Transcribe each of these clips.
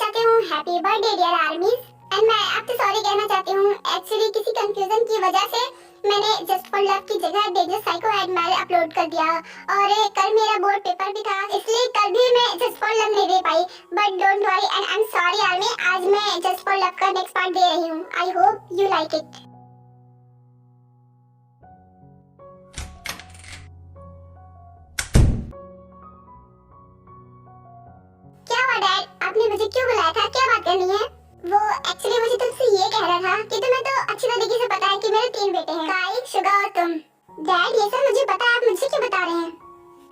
चाहती हूँ happy birthday dear armies. And मैं आपसे सॉरी कहना चाहती हूँ, एक्चुअली किसी कंफ्यूजन की वजह से मैंने जस्ट फॉर लव की जगह डेंजरस साइको एडमायर अपलोड कर दिया। और कल मेरा बोर्ड पेपर भी था, इसलिए कल भी मैं जस्ट फॉर लव नहीं दे पाई। But don't worry and I am sorry army, आज मैं जस्ट फॉर लव का नेक्स्ट पार्ट दे रही हूँ। I hope you like it. क्या हुआ डैड, आपने मुझे क्यों बुलाया था? क्या बात करनी है? वो एक्चुअली मुझे तुमसे ये कह रहा था कि तुम्हें तो अच्छी तरीके से पता है कि मेरे 3 बेटे हैं, काई, शुगा और तुम। डैड ये सब मुझे पता है, आप मुझसे क्यों बता रहे हैं?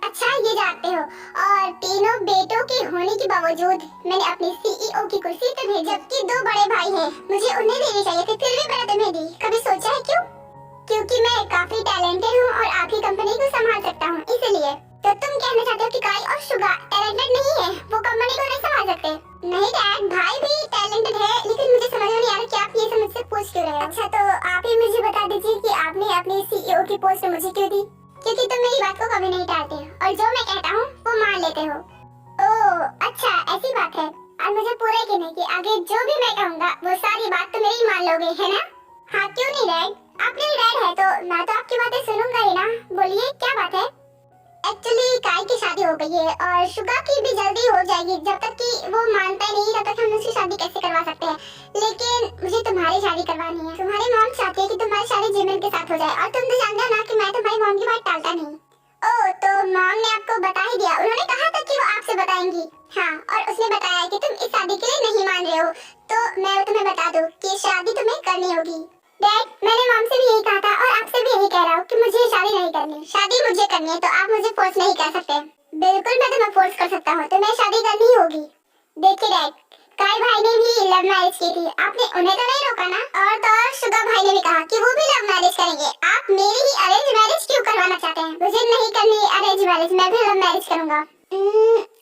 अच्छा ये जानते हो, और तीनों बेटों के होने के बावजूद मैंने अपनी सीईओ की कुर्सी पे भेजा, जबकि 2 बड़े भाई हैं, मुझे उन्हें देनी चाहिए थी, फिर भी मैंने तुम्हें दी। कभी सोचा है क्यों? क्योंकि मैं काफी टैलेंटेड हूँ और आपकी कंपनी को संभाल सकता हूँ, इसलिए। तो तुम कहना चाहते हो कि काई और शुगा टैलेंटेड नहीं है, वो कंपनी को नहीं संभाल सकते? नहीं डैड, भाई भी टैलेंटेड है, लेकिन मुझे समझ में नहीं आ रहा कि आप ये सब मुझसे पूछ क्यों रहे हो। अच्छा तो आप ही मुझे बता दीजिए कि आपने अपनी सीईओ की पोस्ट मुझे क्यों दी? क्योंकि तुम मेरी बात को कभी नहीं टालते और जो मैं कहता हूँ वो मान लेते हो। ओह अच्छा ऐसी बात है, और मुझे पूरा यकीन है कि आगे जो भी मैं कहूँगा वो सारी बात तो मेरी मान लोगे, है ना? हाँ क्यों नहीं डैड, आप मेरे डैड है तो मैं तो आपकी बातें सुनूंगा ही ना। बोलिए क्या बात है? एक्चुअली काई की शादी हो गई है और शुगा की भी जल्दी हो जाएगी। जब तक कि वो मानता नहीं तब तक हम उसकी शादी कैसे करवा सकते हैं। लेकिन मुझे तुम्हारी शादी करवानी है। तुम्हारी मॉम चाहती है कि तुम्हारी शादी जिमिन के साथ हो जाए, और तुम तो जानते हो ना कि मैं तुम्हारी मॉम की बात टालता नहीं। ओह तो मॉम ने आपको बता ही दिया? उन्होंने कहा था कि वो आपसे बताएंगी। हाँ, और उसने बताया कि तुम इस शादी के लिए नहीं मान रहे हो, तो मैं तुम्हें बता दूं कि शादी तुम्हें करनी होगी। डैड मैंने मॉम से भी यही कहा था और आपसे भी यही कह रहा हूँ कि मुझे शादी नहीं करनी। शादी मुझे करनी है तो आप मुझे फोर्स नहीं कर सकते। बिल्कुल मैं तुम्हें फोर्स कर सकता हूँ, तो मैं शादी करनी ही होगी। देखिए डैड, काई भाई ने भी लव मैरिज की थी, आपने उन्हें तो नहीं रोका ना? और तो और शुगा भाई ने भी कहा कि वो भी लव मैरिज करेंगे। आप मेरी ही अरेंज मैरिज क्यों करवाना चाहते हैं? मुझे नहीं करनी अरेंज मैरिज, मैं भी लव मैरिज करूंगा।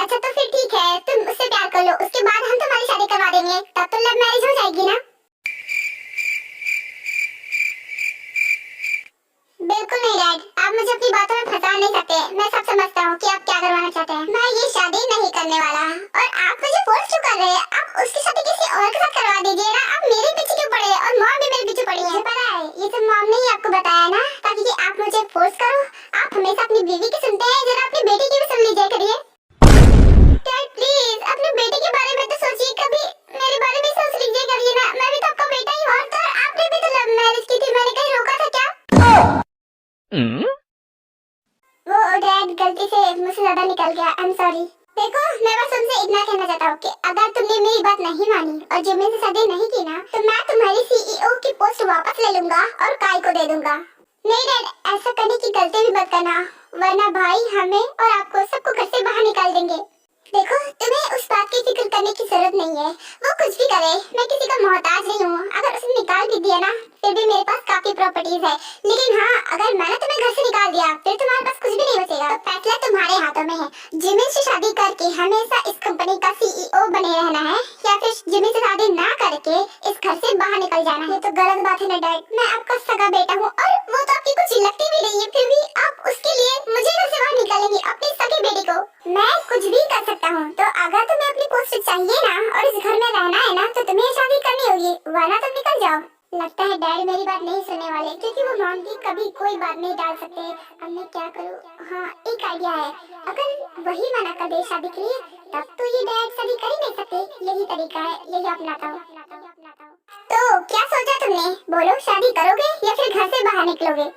अच्छा तो फिर ठीक है, तुम उससे प्यार कर लो, उसके बाद हम तुम्हारी शादी करवा देंगे, तब तो लव मैरिज हो जाएगी ना? बिल्कुल नहीं डैड, आप मुझे अपनी बातों में फंसा नहीं सकते। मैं सब समझता हूँ कि आप क्या करवाना चाहते हैं। मैं ये शादी नहीं करने वाला, और आप मुझे फोर्स क्यों कर रहे हैं? आप उसकी शादी किसी और के साथ करवा दीजिए ना, आप मेरे पीछे क्यों पड़े हैं? और मॉम भी मेरे पीछे पड़ी है। मुझे पता है, ये सब मॉम ने ही आपको बताया ना, ताकि कि आप मुझे फोर्स करो। आप हमेशा अपनी बीवी की सुनते हैं, जरा अपनी बेटी की भी सुन लीजिए करिए। डैड प्लीज अपने बेटे के बारे में तो सोचिए, कभी मेरे बारे में सोच लीजिए करिए ना। मैं भी तो आपका बेटा ही हूँ, और तो आपने भी तो लव मैरिज की थी, मैंने कहीं रोका था क्या? वो डैड गलती से मुझसे ज्यादा निकल गया, आई एम सॉरी। देखो मैं बस तुमसे इतना कहना चाहता हूँ कि अगर तुमने मेरी बात नहीं मानी और जिमिन से शादी नहीं की ना, तो मैं तुम्हारी सीईओ की पोस्ट वापस ले लूंगा और काई को दे दूंगा। नहीं डैड, ऐसा करने की गलती भी मत करना, वरना भाई हमें और आपको सबको घर से बाहर निकाल देंगे। देखो तुम्हें उस बात की फिक्र करने की जरूरत नहीं है, वो कुछ भी करे, मैं किसी का मोहताज नहीं हूँ। अगर उसने निकाल भी दिया ना, फिर भी मेरे पास काफी प्रॉपर्टीज है। लेकिन हाँ, अगर मैंने तुम्हें घर से निकाल दिया, फिर तुम्हारे पास कुछ भी नहीं बचेगा। तो फैसला तुम्हारे हाथों में है, जिमिन से शादी करके हमेशा इस कंपनी का सीईओ बने रहना है, या फिर जिमिन से शादी ना करके इस घर से बाहर निकल जाना है। ये तो गलत बात है ना डैड, मैं आपका सगा बेटा हूँ, और वो तो आपकी कुछ लगती भी नहीं है, फिर भी आप उसके लिए मुझे घर से बाहर निकालेंगे, अपनी सगे बेटी को। मैं कुछ भी कर सकता हूँ, तो अगर तुम्हें अपनी पोस्ट चाहिए ना और इस घर में रहना है ना, तो तुम्हें शादी करनी होगी, वरना तुम निकल जाओ। लगता है डैड मेरी बात नहीं सुनने वाले, क्योंकि वो मॉम की कभी कोई बात नहीं टाल सकते। अब मैं क्या करूँ? हाँ एक आइडिया है, अगर वही मना कर दे शादी के लिए, तब तो ये डैड शादी कर ही नहीं सकते। यही तरीका है, यही अपनाता हूँ। तो क्या सोचा तुमने? बोलो, शादी करोगे या फिर घर से बाहर निकलोगे?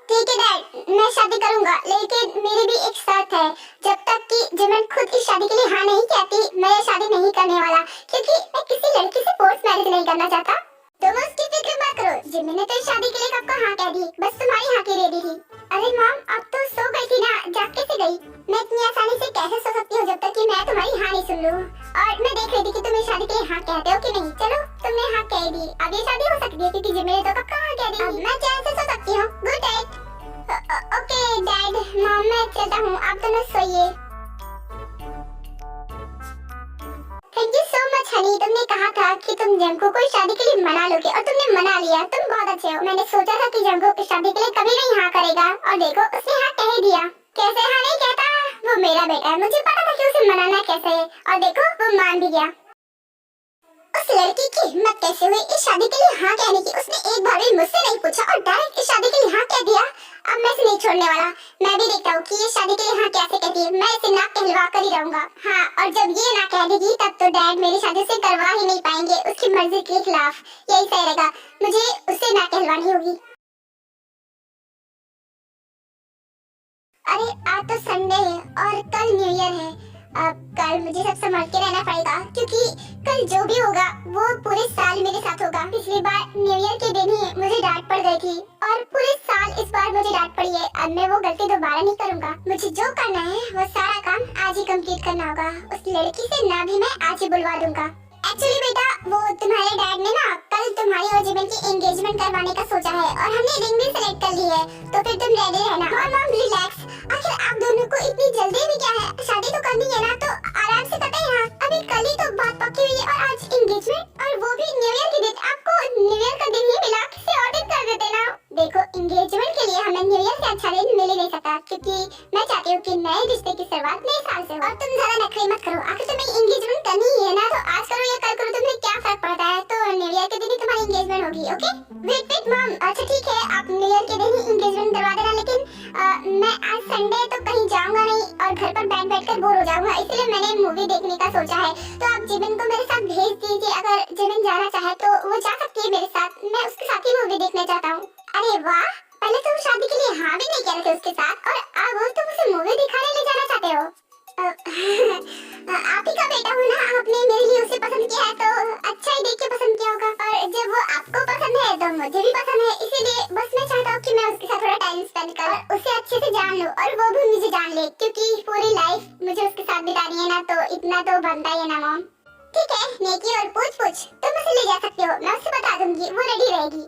ठीक है डैड, मैं शादी करूंगा, लेकिन मेरी भी एक शर्त है। जब तक कि जिमिन खुद इस शादी के लिए हाँ नहीं कहती, मैं ये शादी नहीं करने वाला, क्योंकि मैं किसी लड़की से फोर्स मैरिज नहीं करना चाहता। तुम उसकी फिक्र मत करो, जिमिन ने तो इस शादी के लिए कब का हाँ कह दी, बस तुम्हारी हाँ की रेडी थी। अरे मॉम, अब तो सो गई थी ना, जाग कैसे गई? मैं इतनी आसानी से कैसे सो सकती हूँ जब तक कि मैं तुम्हारी हाँ नहीं सुन लूँ? और मैं देख रही थी कि तुम इस शादी के लिए हाँ कहते हो कि नहीं। चलो तुमने हाँ कह दी, अब ये शादी हो सकती है, क्योंकि जिमिन ने तो कब का हाँ कह दी। अब मैं चैन से सो सकती हूँ। Good night. Okay dad, mom मैं चलता हूँ, आप दोनों सोइए। Thank you so much honey, तुमने कहा था कि तुम जंगकुक को शादी के लिए मना लोगे, और तुमने मना लिया, तुम बहुत अच्छे हो। मैंने सोचा था कि जंगकुक इस शादी के लिए कभी नहीं हाँ करेगा, और देखो उसने हाँ कह ही दिया। कैसे हाँ नहीं कहता? वो मेरा बेटा है, मुझे पता था कि उसे मनाना कैसे है, और देखो वो मान भी गया। लड़की की हिम्मत कैसे हुई इस शादी के लिए हाँ कहने की? उसने एक बार भी मुझसे नहीं पूछा और डायरेक्ट इस शादी के लिए हाँ कह दिया। अब मैं इसे नहीं छोड़ने वाला। मैं भी देखता हूँ कि ये शादी के लिए हाँ कैसे कहती है। मैं इसे ना कहलवा कर ही रहूंगा। हाँ, और जब ये ना कह देगी तब तो डैड मेरी शादी से करवा ही नहीं पाएंगे। उसकी मर्जी के खिलाफ यही सही रहेगा। मुझे उससे ना कहलवानी होगी। अरे आज तो संडे है और कल न्यू ईयर है। अब कल मुझे सब संभाल के रहना पड़ेगा क्योंकि कल जो भी होगा वो पूरे साल मेरे साथ होगा। पिछली बार न्यू ईयर के दिन ही मुझे डांट पड़ गई थी और पूरे साल इस बार मुझे डांट पड़ी है। अब मैं वो गलती दोबारा नहीं करूंगा। मुझे जो करना है वो सारा काम आज ही कंप्लीट करना होगा। उस लड़की से ना भी मैं आज ही बुलवा दूंगा। एक्चुअली बेटा वो तुम्हारे डैड ने ना कल तुम्हारी और जीवन की एंगेजमेंट करवाने का सोचा है और हमने रिंग भी सेलेक्ट कर ली है, तो फिर तुम रेडी रहना। और मॉम रिलैक्स, आखिर आप दोनों को इतनी जल्दी भी क्या है? शादी तो करनी है ना, तो आराम से कटे यहाँ। अभी कल ही तो बात पक्की हुई है और आज एंगेजमेंट, और वो भी न्यू ईयर के दिन। आपको न्यू ईयर का दिन ही मिला, किसी और दिन कर देते ना। देखो एंगेजमेंट के लिए हमें न्यू ईयर से अच्छा दिन मिल ही नहीं सकता क्योंकि मैं चाहती हूँ कि नए रिश्ते की शुरुआत नए साल से हो। और तुम ज्यादा नखरे मत करो, आखिर तुम्हें एंगेजमेंट करनी ही है ना, तो आज करो या कल करो, तुम्हें क्या फर्क पड़ता है? तो न्यू ईयर के दिन ही तुम्हारी एंगेजमेंट होगी। ओके वेट मॉम, अच्छा ठीक है आप न्यू ईयर के दिन ही एंगेजमेंट करवा देना, लेकिन मैं आज संडे तो कहीं जाऊंगा नहीं और घर पर बैठ कर बोर हो जाऊंगा, इसलिए मैंने मूवी देखने का सोचा है। तो आप जीवन को मेरे साथ भेज दीजिए। अगर जीवन जाना चाहे तो वो जा सकती है मेरे साथ, मैं उसके साथ ही मूवी देखना चाहता हूँ। अरे वाह, पहले तुम शादी के लिए हाँ भी नहीं कह रहे थे उसके साथ और अब तुम उसे मूवी दिखाने ले जाना चाहते हो। आप ही का बेटा हूँ ना, आपने मेरे लिए उसे पसंद किया है तो अच्छा ही देख के पसंद किया होगा, और जब वो आपको पसंद है तो मुझे भी पसंद है, इसीलिए बस मैं चाहता हूँ कि मैं उसके साथ थोड़ा टाइम स्पेंड कर उसे अच्छे से जान लूँ और वो भी मुझे जान ले, क्योंकि पूरी लाइफ मुझे उसके साथ बितानी है ना, तो इतना तो बनता ही है ना मॉम। ठीक है नेकी और पूछ तुम उसे ले जा सकते हो, मैं उसे बता दूंगी, वो रेडी रहेगी।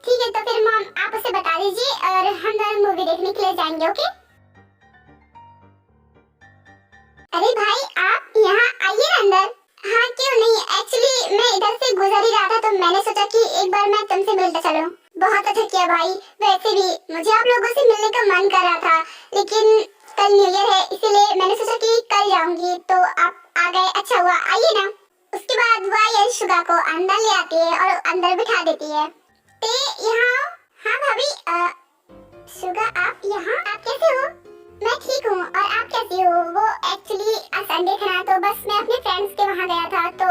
ठीक है तो फिर मॉम आप उसे बता दीजिए और हम दोनों मूवी देखने के लिए जाएंगे। ओके अरे भाई आप यहाँ आइए अंदर। हाँ क्यों नहीं, एक्चुअली मैं इधर से गुजर ही रहा था तो मैंने सोचा कि एक बार मैं तुमसे मिलता चलूं। बहुत अच्छा किया भाई, वैसे भी मुझे आप लोगों से मिलने का मन कर रहा था, लेकिन कल न्यू ईयर है इसलिए मैंने सोचा कि कल जाऊंगी, तो आप आ गए, अच्छा हुआ, आइए ना। उसके बाद वो आई शुगा को अंदर ले आती है और अंदर बिठा देती है। यहाँ हाँ भाभी, शुगा आप यहाँ, आप कैसे हो? मैं ठीक हूँ और आप कैसी हो? वो एक्चुअली संडे था ना, तो बस मैं अपने फ्रेंड्स के वहाँ गया था, तो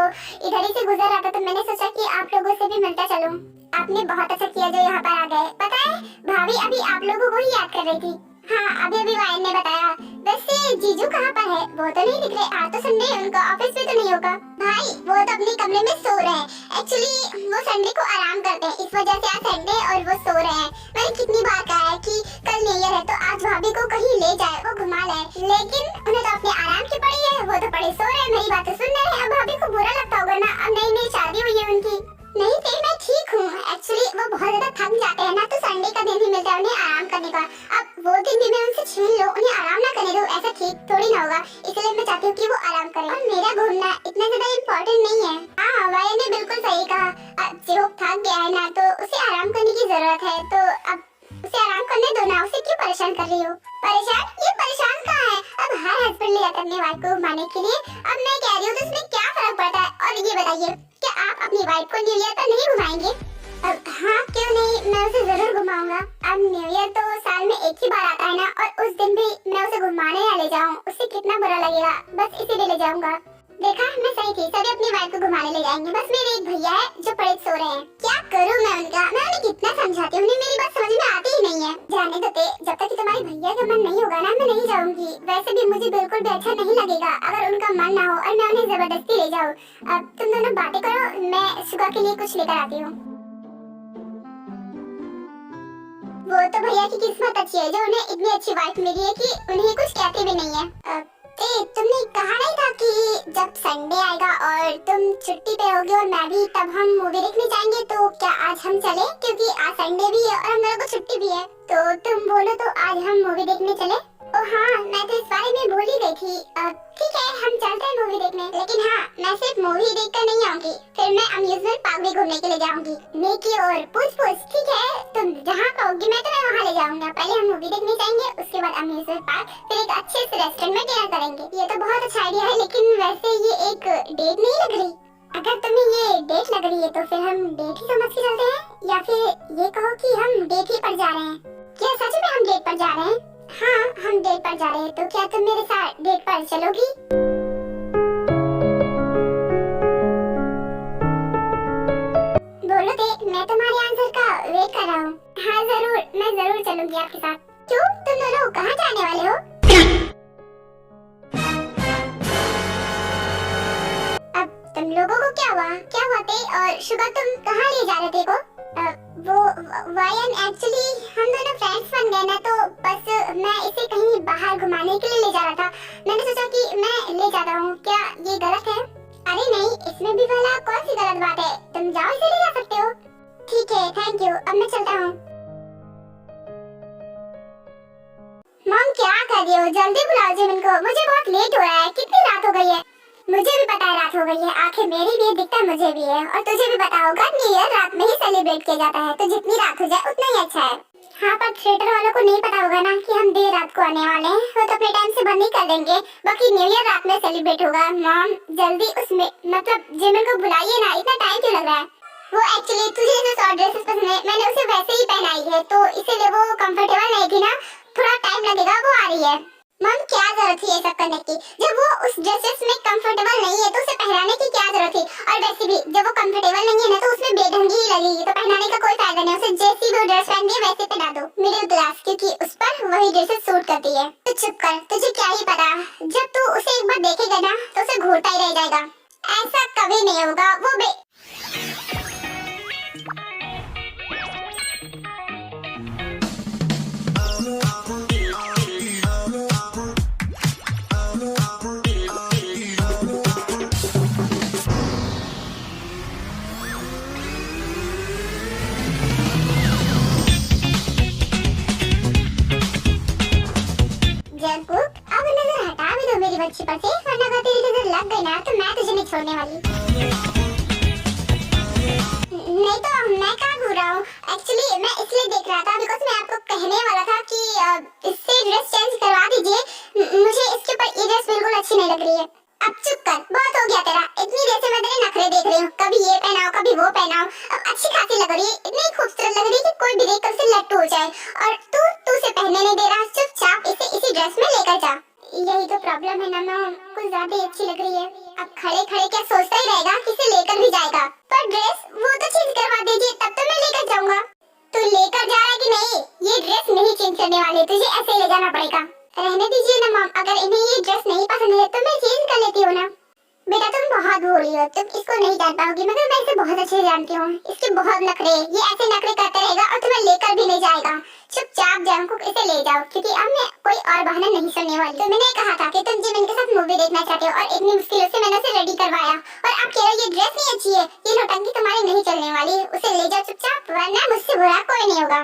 इधर ही से गुजर रहा था, तो मैंने सोचा कि आप लोगों से भी मिलता चलूं। आपने बहुत अच्छा किया जो यहाँ पर आ गए। पता है भाभी अभी आप लोगों को ही याद कर रही थी। हाँ अभी वायन ने बताया। वैसे जीजू कहाँ पर है? वो तो नहीं दिख रहे, आज तो संडे है, उनका ऑफिस भी तो नहीं होगा। भाई वो तो अपने कमरे में सो रहे हैं, एक्चुअली वो संडे को आराम करते हैं, इस वजह से आज संडे और वो सो रहे हैं। मैंने कितनी बार कहा है कि कल न्यू ईयर है तो आज भाभी को कहीं ले जाए, वो घुमा लाए, लेकिन उन्हें तो अपने आराम की पड़ी है, वो तो पड़े सो रहे हैं, मेरी बातें सुन रहे हैं। अब भाभी को बुरा लगता होगा ना, अब नई नई शादी हुई है उनकी। नहीं थे, मैं ठीक हूँ, एक्चुअली वो बहुत ज्यादा थक जाते हैं ना, तो संडे का दिन ही मिलता है उन्हें आराम करने का। अब वो दिन भी मैं उनसे छीन लूं, उन्हें आराम ना करने दूं, ऐसा ठीक थोड़ी ना होगा, इसलिए मैं चाहती हूँ कि वो आराम करें। और मेरा घूमना इतना ज्यादा इम्पोर्टेंट नहीं है। हाँ वाया ने बिल्कुल सही कहा, जो थक गया है ना तो उसे आराम करने की जरूरत है, तो अब उसे आराम करने दो ना, उसे क्यों परेशान कर रही हो? परेशान? ये परेशान कहाँ है? अब हर हस्बैंड ले जाता अपनी वाइफ को घुमाने के लिए, अब मैं कह रही हूँ तो इसमें क्या फर्क पड़ता है? और ये बताइए क्या आप अपनी वाइफ को न्यू ईयर पर नहीं घुमाएंगे? अब हाँ क्यों नहीं, मैं उसे जरूर घुमाऊंगा। अब न्यू ईयर तो साल में एक ही बार आता है ना, और उस दिन भी मैं उसे घुमाने ना ले जाऊँ, उससे कितना बुरा लगेगा, बस इसीलिए ले जाऊंगा। देखा मैं सही थी, सभी अपनी वाइफ को घुमाने ले जाएंगे, बस मेरे एक भैया है जो पड़े सो रहे हैं। क्या करूँ मैं उनका, मैं उन्हें कितना समझाती हूँ, उन्हें मेरी बात समझ में आती ही नहीं है। जाने दो, जब तक कि तुम्हारे भैया का मन नहीं होगा ना, मैं नहीं जाऊंगी। वैसे भी मुझे बिल्कुल भी अच्छा नहीं लगेगा अगर उनका मन ना हो और मैं उन्हें जबरदस्ती ले जाऊँ। अब तुम दोनों बातें करो, मैं शुगा के लिए कुछ लेकर आती हूँ। वो तो भैया की किस्मत अच्छी है जो उन्हें इतनी अच्छी वाइफ मिली है कि उन्हें कुछ कहते भी नहीं है। तुमने कहा नहीं था कि जब संडे आएगा और तुम छुट्टी पे होगी और मैं भी, तब हम मूवी देखने जाएंगे, तो क्या आज हम चले? क्योंकि आज संडे भी है और हम लोगों को छुट्टी भी है, तो तुम बोलो तो आज हम मूवी देखने चले। ओ हाँ मैं तो इस बारे में भूल ही गई थी। ठीक है हम चलते हैं मूवी देखने, लेकिन हाँ मैं सिर्फ मूवी देखकर नहीं आऊंगी, फिर मैं अम्यूजमेंट पार्क भी घूमने के लिए जाऊंगी। नेकी और पूछ ठीक है, तुम जहाँ कहोगी मैं तुम्हें वहाँ ले जाऊंगा। पहले हम मूवी देखने जाएंगे, उसके बाद अम्यूजमेंट पार्क, फिर एक अच्छे से रेस्टोरेंट में डिनर करेंगे। ये तो बहुत अच्छा आइडिया है, लेकिन वैसे ये एक डेट नहीं लग रही। अगर तुम्हें ये डेट तो फिर हम डेट ही समझ के चलते हैं, या फिर ये कहो कि हम डेट ही पर जा रहे हैं। क्या सच में हम डेट पर जा रहे हैं? हाँ, हम डेट पर जा रहे हैं, तो क्या तुम मेरे साथ डेट पर चलोगी? बोलो दे, मैं तुम्हारे आंसर का वेट कर रहा हूँ। हाँ जरूर, मैं जरूर चलूंगी आपके साथ। क्यों, तुम दोनों कहाँ जाने वाले हो? अब तुम लोगों को क्या हुआ ते? और शुगा तुम कहाँ ले जा रहे थे को? वो वायन एक्चुअली हम दोनों फ्रेंड्स बन गए ना, तो बस मैं इसे कहीं बाहर घुमाने के लिए ले जा रहा था। मैंने सोचा कि मैं ले जाता हूँ, क्या ये गलत है? अरे नहीं, इसमें भी भला कौन सी गलत बात है, तुम जाओ, इसे ले जा सकते हो। ठीक है, थैंक यू, अब मैं चलता हूँ। मॉम क्या कर रही हो? जल्दी बुलाओ जिमिन को, मुझे बहुत लेट हो रहा है। कितनी रात हो गई है? मुझे भी पता है रात हो गई है, आंखें मेरी भी दिखता मुझे भी है, और तुझे भी पता होगा न्यू ईयर रात में ही सेलिब्रेट किया जाता है, तो जितनी रात हो जाए उतना ही अच्छा है। हाँ, पर थिएटर वालों को नहीं पता होगा ना कि हम देर रात को आने वाले हैं, वो तो अपने टाइम से बंद ही कर देंगे। बाकी न्यू ईयर रात में सेलिब्रेट होगा। मॉम जल्दी उसमें मतलब जिमिन को बुलाइए ना, इतना टाइम क्यों लग रहा है? वो एक्चुअली तुझे जो शॉर्ट ड्रेसेस पसंद है, मैंने उसे वैसे ही पहनाई है, तो इसीलिए वो कंफर्टेबल नहीं थी ना, थोड़ा टाइम लगेगा, वो आ रही है। मम क्या जरूरत थी ये सब करने की? जब वो उस ड्रेसेस में कंफर्टेबल नहीं है तो उसे पहनाने की क्या जरूरत थी? और वैसे भी जब वो कंफर्टेबल नहीं है ना, तो उसमें बेढंगी ही लगेगी, तो पहनाने का कोई फायदा नहीं। उसे जैसी वो ड्रेस पहनती है वैसे पहना दो, मिडिल क्लास, क्योंकि उस पर वही ड्रेसेस सूट करती है। तो चुप कर, तुझे क्या ही पता, जब तू उसे एक बार देखेगा ना तो उसे घूरता ही रह जाएगा। ऐसा कभी नहीं होगा। वो बच्ची पर से, वरना अगर तेरी नजर लग गई ना तो मैं तुझे नहीं छोड़ने वाली। नहीं तो मैं कहाँ घूर रहा हूँ? एक्चुअली मैं इसलिए देख रहा था बिकॉज मैं आपको कहने वाला था कि इससे ड्रेस चेंज करवा दीजिए, मुझे इसके ऊपर ये ड्रेस बिल्कुल अच्छी नहीं लग रही है। अब चुप कर, बहुत हो गया तेरा। इतनी देर से मैं तेरे नखरे देख रही हूँ, कभी ये पहनाओ कभी वो पहनाओ। अब अच्छी खासी लग रही है, इतनी खूबसूरत लग रही है कि कोई भी देख कर उसे लट्टू हो जाए, और तू उसे पहनने नहीं दे रहा। चुपचाप इसे इसी ड्रेस में लेकर जा। यही तो प्रॉब्लम है ना मैम, कुछ ज्यादा ही अच्छी लग रही है। अब खड़े खड़े क्या सोचता ही रहेगा, किसे लेकर भी जाएगा। पर ड्रेस वो तो चेंज करवा दीजिए, तब तो मैं लेकर जाऊंगा। तू लेकर जा रहा है कि नहीं? ये ड्रेस नहीं चेंज करने वाली, तुझे ऐसे ले जाना पड़ेगा। रहने दीजिए ना मैम, अगर इन्हें ये ड्रेस नहीं पसंद है तो मैं चेंज कर लेती हूँ ना। बेटा तुम बहुत भोली हो, तुम इसको नहीं जान पाओगी, मगर मैं इसे बहुत अच्छे से जानती हूँ। इसके बहुत नखरे, ये ऐसे नखरे करता रहेगा और तुम्हें लेकर भी नहीं जाएगा। चुपचाप जंकुक इसे ले जाओ, क्योंकि अब मैं कोई और बहाना नहीं सुनने वाली। तो मैंने कहा था कि तुम जिमिन के साथ मूवी देखना चाहते हो, और इतनी मुश्किलों से मैंने उसे रेडी करवाया, और अब कह रहे हो ये ड्रेस नहीं अच्छी है। ये नौटंकी तुम्हारी नहीं चलने वाली, उसे ले जाओ चुपचाप, वरना मुझसे बुरा कोई नहीं होगा।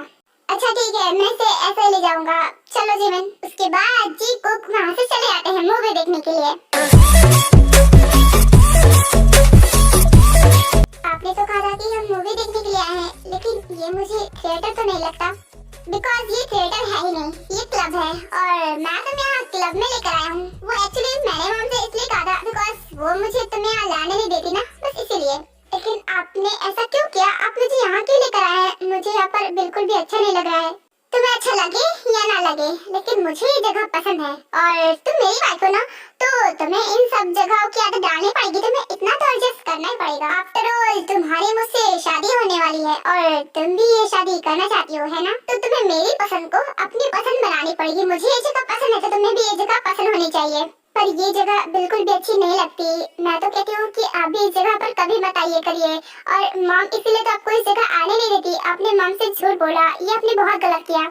अच्छा ठीक है, मैं इसे ऐसे ले जाऊंगा। चलो जिमिन। उसके बाद जी कुक वहाँ से चले आते हैं मूवी देखने के लिए। आपने तो कहा था कि हम मूवी देखने के लिए आए हैं, लेकिन ये मुझे थिएटर तो नहीं लगता, बिकॉज ये थिएटर है ही नहीं, ये क्लब है, और मैं तुम्हें यहाँ क्लब में लेकर आया हूँ। वो एक्चुअली मैंने मॉम से इसलिए कहा था बिकॉज वो मुझे तुम्हें यहाँ लाने नहीं देती ना, बस इसीलिए। लेकिन आपने ऐसा क्यों किया? आप मुझे यहाँ क्यों लेकर आए हैं? मुझे यहाँ पर बिल्कुल भी अच्छा नहीं लग रहा है। तुम्हें अच्छा लगे या ना लगे, लेकिन मुझे ये जगह पसंद है, और तुम मेरी वाइफ हो ना, तो तुम्हें इन सब जगहों की आदत डालनी पड़ेगी। तुम्हें इतना तो एडजस्ट करना ही पड़ेगा। आफ्टर ऑल तुम्हारी मुझसे शादी होने वाली है, और तुम भी ये शादी करना चाहती हो, है ना? तो तुम्हें मेरी पसंद को अपनी पसंद बनानी पड़ेगी। मुझे ये जगह पसंद है तो तुम्हें भी ये जगह पसंद होनी चाहिए। पर ये जगह बिल्कुल भी अच्छी नहीं लगती। मैं तो कहती हूँ कि आप भी इस जगह पर कभी मत आइए करिए। और मॉम इसीलिए तो आपको इस जगह आने नहीं देती। आपने मॉम से झूठ बोला, ये आपने बहुत गलत किया।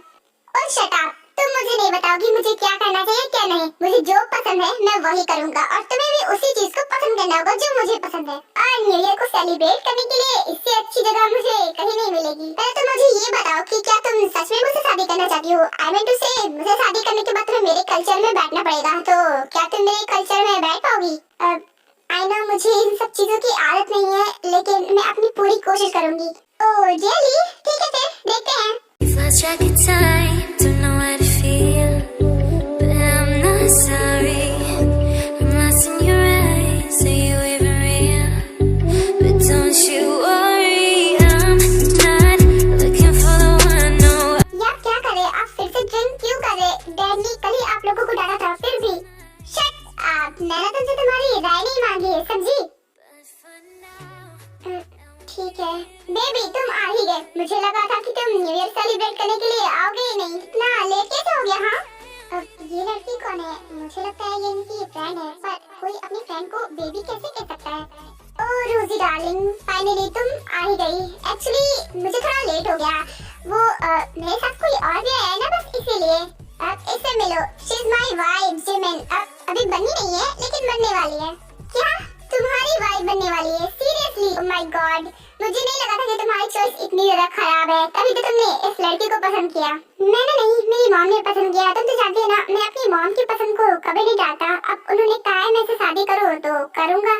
और शट अप, तुम मुझे नहीं बताओगी मुझे क्या करना चाहिए क्या नहीं। मुझे जो पसंद है मैं वही करूँगा, और तुम्हें भी उसी चीज को पसंद करना होगा जो मुझे पसंद है। और न्यू ईयर को सेलिब्रेट करने के लिए इससे अच्छी जगह मुझे कहीं नहीं मिलेगी। पहले तो मुझे ये बताओ कि क्या तुम सच में मुझसे शादी करना चाहती हो? आई मीन टू से, मुझे शादी करने के बाद तुम्हें मेरे कल्चर में बैठना पड़ेगा, तो क्या तुम मेरे कल्चर में बैठ पाओगी? आई नो मुझे इन सब चीजों की आदत नहीं है, लेकिन मैं अपनी पूरी कोशिश करूंगी। Oh really? ठीक है फिर देखते हैं। Sorry, I'm lost in your eyes. Are you even real? But don't you worry. ठीक है। बेबी तुम आ ही गए। मुझे लगा था कि तुम न्यू ईयर सेलिब्रेट करने के लिए आओगे ही नहीं। इतना लेट कैसे हो गया? हाँ, अब ये लड़की कौन है? मुझे लगता है ये इनकी फ्रेंड है, पर कोई अपनी फ्रेंड को बेबी कैसे कह सकता है? ओह रोजी डार्लिंग, फाइनली तुम आ ही गई। एक्चुअली मुझे थोड़ा लेट हो गया। वो मेरे साथ कोई और भी आया है ना, बस इसीलिए। अब इससे मिलो, she is my wife Jimin. अब अभी बनी नहीं है लेकिन बनने वाली है। क्या तुम्हारी वाइफ बनने वाली है? सीरियसली? ओह माय गॉड, मुझे नहीं लगा था कि तुम्हारी चॉइस इतनी ज्यादा खराब है। तभी तो तुमने इस लड़की को पसंद किया। मैंने नहीं, मेरी मॉम ने पसंद किया। तुम तो जानते हो ना, मैं अपनी मॉम की पसंद को कभी नहीं डालता। अब उन्होंने कहा है मैं से शादी करो तो करूंगा।